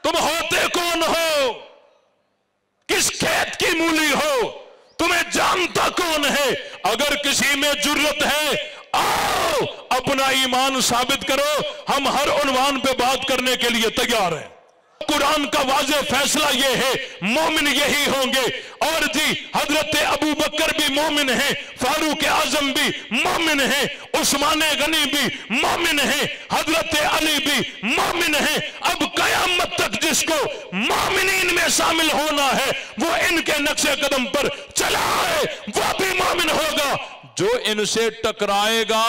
तुम होते कौन हो? किस खेत की मूली हो? तुम्हें जानता कौन है? अगर किसी में जुर्रत है, आओ अपना ईमान साबित करो। हम हर उन्वान पे बात करने के लिए तैयार हैं। कुरान का वाज़े फैसला यह है, मोमिन यही होंगे। और जी, हजरत अबू बकर भी मोमिन है, फारूक आजम भी मोमिन है, उस्मान गनी भी मोमिन है, हजरत अली भी मोमिन है। अब कयामत तक जिसको मोमिनीन में शामिल होना है, वो इनके नक्शे कदम पर चला है, वो भी मोमिन होगा। जो इनसे टकराएगा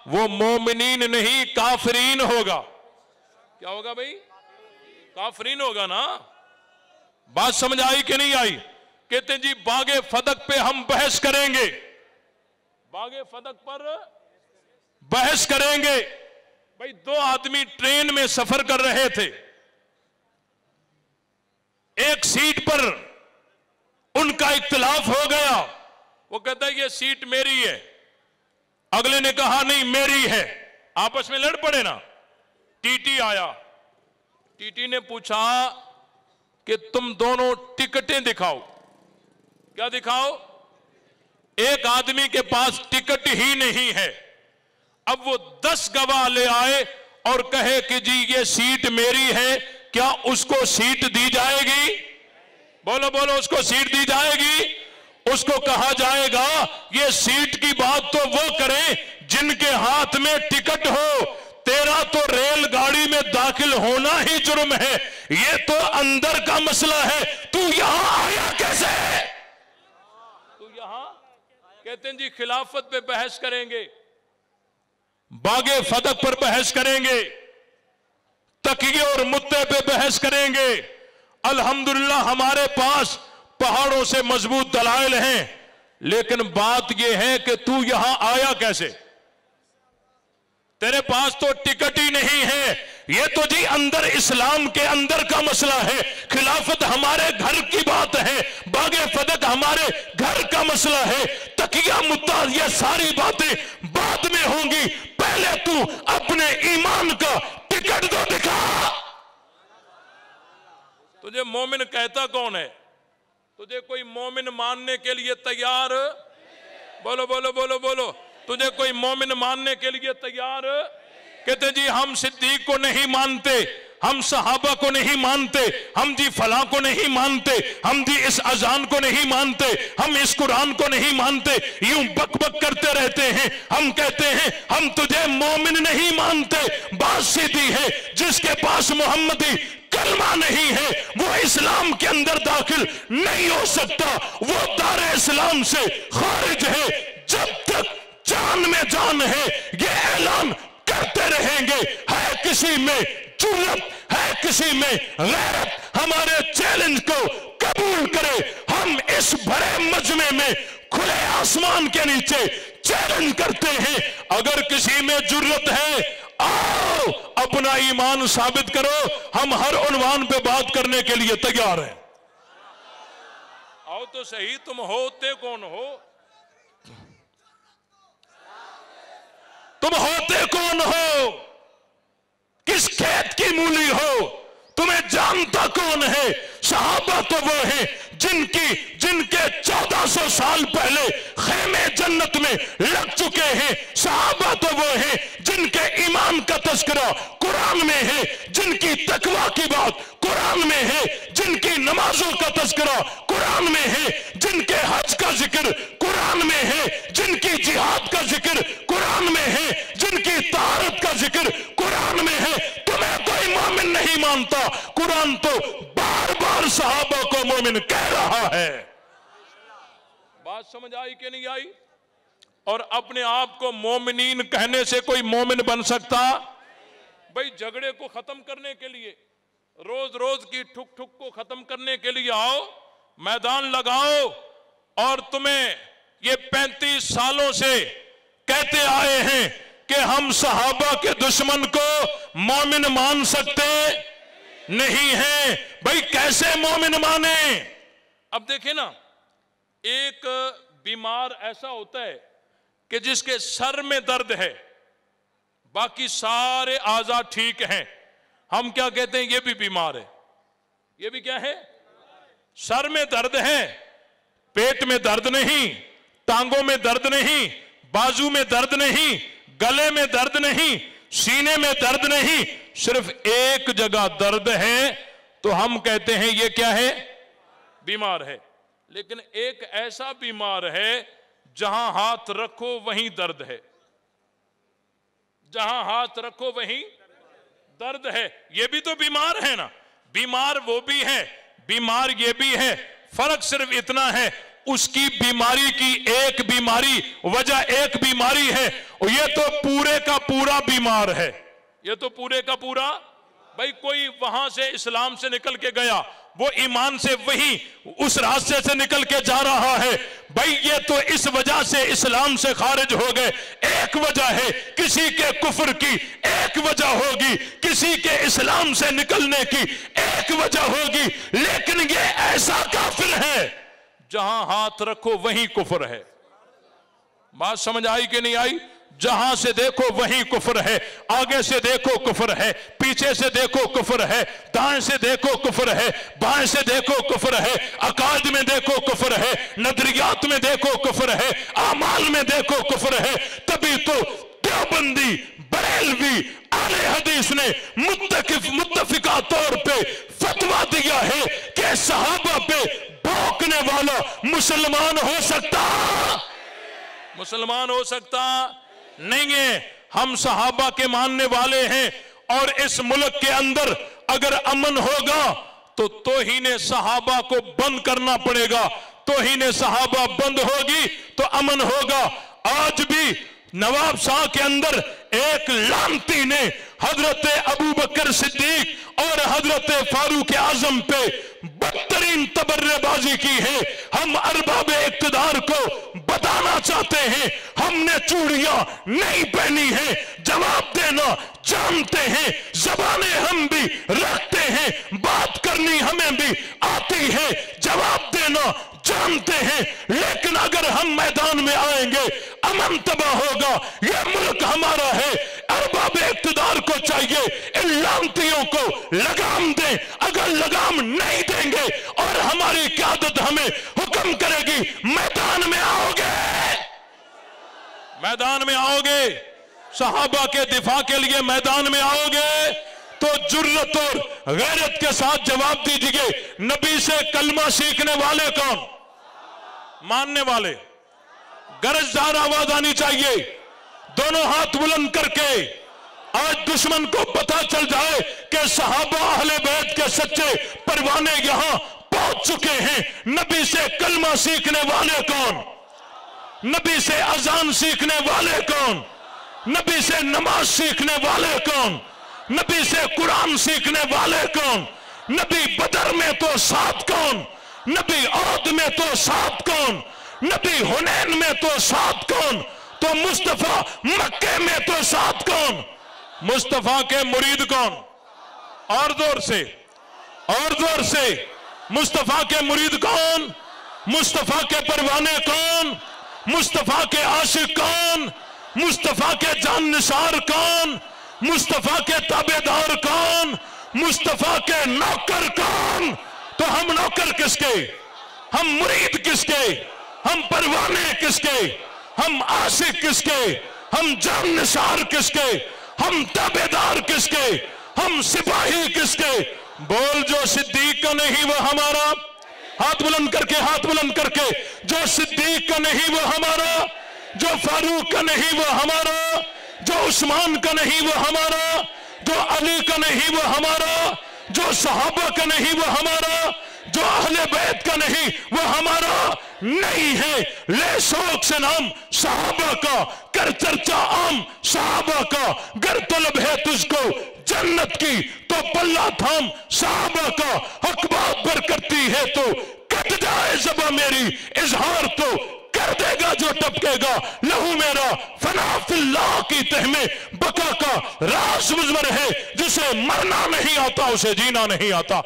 वो मोमिनीन नहीं, काफरीन होगा। क्या होगा भाई? काफरीन होगा ना। बात समझ आई कि नहीं आई? कहते जी बागे फदक पे हम बहस करेंगे, बागे फदक पर बहस करेंगे। भाई, दो आदमी ट्रेन में सफर कर रहे थे, एक सीट पर उनका इख्तिलाफ हो गया। वो कहता है ये सीट मेरी है, अगले ने कहा नहीं मेरी है। आपस में लड़ पड़े ना। टीटी आया, टीटी ने पूछा कि तुम दोनों टिकटें दिखाओ। क्या दिखाओ? एक आदमी के पास टिकट ही नहीं है। अब वो 10 गवाह ले आए और कहे कि जी ये सीट मेरी है, क्या उसको सीट दी जाएगी? बोलो बोलो, उसको सीट दी जाएगी? उसको कहा जाएगा ये सीट की बात तो वो करें जिनके हाथ में टिकट हो, तेरा तो रेलगाड़ी में दाखिल होना ही जुर्म है, ये तो अंदर का मसला है, तू यहां आया कैसे? तू यहां? कहते हैं जी खिलाफत पे बहस करेंगे, बागे फदक पर बहस करेंगे, तकिए और मुद्दे पे बहस करेंगे। अल्हम्दुलिल्लाह हमारे पास पहाड़ों से मजबूत दलाइल हैं, लेकिन बात यह है कि तू यहां आया कैसे? तेरे पास तो टिकट ही नहीं है। ये तो जी अंदर इस्लाम के अंदर का मसला है। खिलाफत हमारे घर की बात है, बागे फदक हमारे घर का मसला है, तकिया मुद्दा ये सारी बातें बाद में होंगी। पहले तू अपने ईमान का टिकट तो दिखा। तुझे मोमिन कहता कौन है? तुझे कोई मोमिन मानने के लिए तैयार? बोलो बोलो बोलो बोलो, तुझे कोई मोमिन मानने के लिए तैयार? कहते जी हम सिद्दीक को नहीं मानते, हम सहाबा को नहीं मानते, हम जी फलां को नहीं मानते, हम जी इस अजान को नहीं मानते, हम इस कुरान को नहीं मानते, यूं बक बक करते रहते हैं। हम कहते हैं हम तुझे मोमिन नहीं मानते। बात सीधी है, जिसके पास मोहम्मदी कलमा नहीं है वो इस्लाम के अंदर दाखिल नहीं हो सकता, वो दारे इस्लाम से खारिज है। जब तक जान में जान है ये ऐलान करते रहेंगे। है किसी में जुर्रत, है किसी में गैरत, हमारे चैलेंज को कबूल करे। हम इस बड़े मजमे में खुले आसमान के नीचे चैलेंज करते हैं। अगर किसी में जुर्रत है, आओ अपना ईमान साबित करो। हम हर उन्वान पे बात करने के लिए तैयार हैं। आओ तो सही, तुम होते कौन हो? तुम होते कौन हो? किस खेत की मूली हो? तुम्हें जानता कौन है? सहाबा तो वो है जिनके 1400 साल पहले खेमे जन्नत में लग चुके हैं। सहाबा तो वो है जिनके ईमान का तस्करा कुरान में है, जिनकी तकवा की बात कुरान में है, जिनकी नमाजों का तस्करा कुरान में है, जिनके हज का जिक्र कुरान में है, जिनकी जिहाद का जिक्र कुरान में है, जिनकी तारत का जिक्र कुरान में है। तुम्हें कोई मोमिन नहीं मानता। कुरान तो बार बार सहाबा को मोमिन कह रहा है। बात समझ आई कि नहीं आई? और अपने आप को मोमिनीन कहने से कोई मोमिन बन सकता? भाई झगड़े को खत्म करने के लिए, रोज रोज की ठुक ठुक को खत्म करने के लिए आओ, मैदान लगाओ। और तुम्हें ये 35 सालों से कहते आए हैं कि हम सहाबा के दुश्मन को मोमिन मान सकते नहीं है। भाई कैसे मोमिन माने? अब देखे ना, एक बीमार ऐसा होता है कि जिसके सर में दर्द है, बाकी सारे आज़ा ठीक हैं। हम क्या कहते हैं? ये भी बीमार है। ये भी क्या है? सर में दर्द है, पेट में दर्द नहीं, टांगों में दर्द नहीं, बाजू में दर्द नहीं, गले में दर्द नहीं, सीने में दर्द नहीं, सिर्फ एक जगह दर्द है, तो हम कहते हैं ये क्या है? बीमार है। लेकिन एक ऐसा बीमार है जहां हाथ रखो वहीं दर्द है, जहां हाथ रखो वहीं दर्द है। ये भी तो बीमार है ना, बीमार वो भी है, बीमार ये भी है। फर्क सिर्फ इतना है, उसकी बीमारी की एक बीमारी वजह एक बीमारी है, और ये तो पूरे का पूरा बीमार है, ये तो पूरे का पूरा। भाई कोई वहां से इस्लाम से निकल के गया, वो ईमान से वही उस रास्ते से निकल के जा रहा है, भाई ये तो इस वजह से इस्लाम से खारिज हो गए। एक वजह है, किसी के कुफ्र की एक वजह होगी, किसी के इस्लाम से निकलने की एक वजह होगी, लेकिन ये ऐसा काफिर है जहां हाथ रखो वहीं कुफ्र है। बात समझ आई कि नहीं आई? जहां से देखो वहीं कुफ्र है, आगे से देखो कुफ्र है, पीछे से देखो कुफ्र है, दाएं से देखो कुफ्र है, बाएं से देखो कुफ्र है, अकाद में देखो कुफ्र है, नजरियात में देखो कुफ्र है, आमाल में देखो कुफ्र है। तभी तो देवबंदी, बरेलवी, आले हदीस ने मुत्तफिका तौर पे फतवा दिया है कि सहाबा पे भौंकने वाला मुसलमान हो सकता, मुसलमान हो सकता नहीं है। हम सहाबा के मानने वाले हैं, और इस मुल्क के अंदर अगर अमन होगा तो तौहीन सहाबा को बंद करना पड़ेगा, तौहीन सहाबा बंद होगी तो अमन होगा। आज भी नवाब शाह के अंदर एक लानती ने हजरत अबू बकर सिद्दीक और हजरत फारूक आजम पे बदतरीन तबर्रेबाजी की है। हम अरबाब इक्तदार को बताना चाहते हैं, हमने चूड़ियां नहीं पहनी है, जवाब देना जानते हैं, जबानें हम भी रखते हैं, बात करनी हमें भी आती है, जवाब देना जानते हैं, लेकिन अगर हम मैदान में आएंगे अमन तबाह होगा। यह मुल्क हमारा है, अरबाब इक्तदार को चाहिए इन लानतियों को लगाम दें। अगर लगाम नहीं देंगे और हमारी क़यादत हमें हुक्म करेगी, मैदान में आओगे, मैदान में आओगे, सहाबा के दिफा के लिए मैदान में आओगे, तो जुर्रत और गैरत के साथ जवाब दीजिए, नबी से कलमा सीखने वाले कौन? मानने वाले। गरजदार आवाज आनी चाहिए, दोनों हाथ बुलंद करके। आज दुश्मन को पता चल जाए कि सहाबा अहले बैत के सच्चे परवाने यहां पहुंच चुके हैं। नबी से कलमा सीखने वाले कौन? नबी से अजान सीखने वाले कौन? नबी से नमाज सीखने वाले कौन? नबी से कुरान सीखने वाले कौन? नबी बदर में तो साथ कौन? नबी औद में तो साथ कौन? नबी हुनैन में तो साथ कौन? तो मुस्तफा मक्के में तो साथ कौन? मुस्तफा के मुरीद कौन? और जोर से, और जोर से, मुस्तफा के मुरीद कौन? मुस्तफा के परवाने कौन? मुस्तफा के आशिक कौन? मुस्तफा के जाननिसार कौन? मुस्तफा के ताबेदार कौन? मुस्तफा के नौकर कौन? तो हम नौकर किसके? हम मुरीद किसके? हम परवाने किसके? हम आशिक किसके? हम जाननिसार किसके? हम ताबेदार किसके? हम सिपाही किसके? बोल, जो सिद्दीक का नहीं वो हमारा। हाथ बुलंद करके, हाथ बुलंद करके। जो सिद्दीक का नहीं वो हमारा, जो फारूक का नहीं वो हमारा, जो उस्मान का नहीं वो हमारा, जो अली का नहीं वो हमारा, जो सहाबा का नहीं वो हमारा, जो अहले बैत का नहीं वो हमारा नहीं है। ले शौक से नाम सहाबा का, कर चर्चा आम सहाबा का। गर तलब है तुझको जन्नत की तो पल्ला थाम सहाबा का। हक बात पर करती है तो कट जाए ज़बां मेरी, इजहार तो कर देगा जो टपकेगा। लहू मेरा फना फिल्लाह की तह में बका का राज मुजमर है, जिसे मरना नहीं आता उसे जीना नहीं आता।